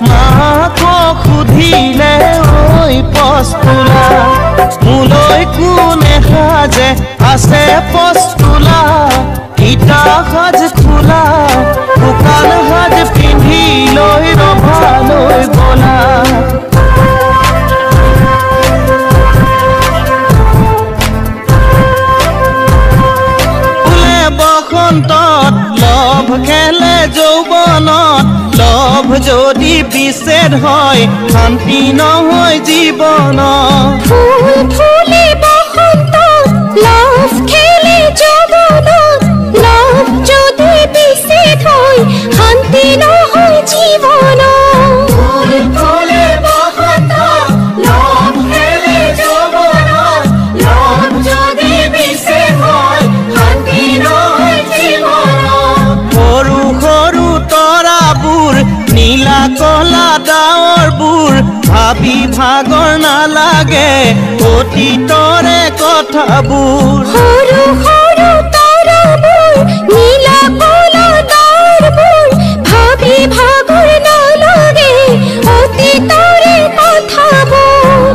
মাকক সুধিলে ঐ পস্তুলা মোলৈ কোনে সাজে আছে পস্তুলা ইটা সাজ খোলা শুকান সাজ পিন্ধি লৈ ৰভালৈ বলা লভ খেলে যৌবনত লভ যদি বিচ্ছেদ হয় শান্তি নহয় জীৱনত ফুল ফুলে বসন্তত লভ খেলে যৌবনত লভ যদি বিচ্ছেদ হয় শান্তি নহয় জীৱনত ফুল ফুলে বসন্তত লভ খেলে যৌবনত লভ যদি বিচ্ছেদ হয় শান্তি নহয় সৰু সৰু তৰাবোৰ নীলা কলা ডাৱৰবোৰ ভাবি ভাগৰ নালাগে অতীতৰে কথাবোৰ সৰু সৰু তৰাবোৰ নীলা কলা ডাৱৰবোৰ ভাবি ভাগৰ নালাগে অতীতৰে কথাবোৰ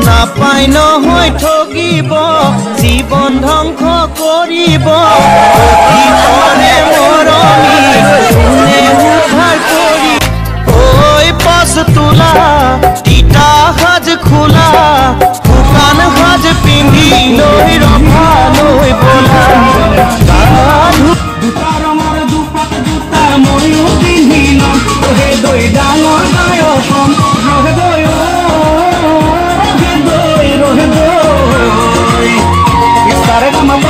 নাপাই নহয় ঠগিব জীৱন ধ্বংস কৰিব অতীতৰে মৰমি কোনে উদ্ধাৰ কৰি ঐ পস্তুলা তিতা সাজ খোলা শুকান সাজ পিন্ধি লৈ ৰভালৈ বলা দুটা ৰঙৰ দুপাত দুটা ময়ো পিন্ধি লম ৰহে দৈ ডাঙৰ নায়কম ৰহে দৈ ৰহে দৈ ইস্তাৰে কামাব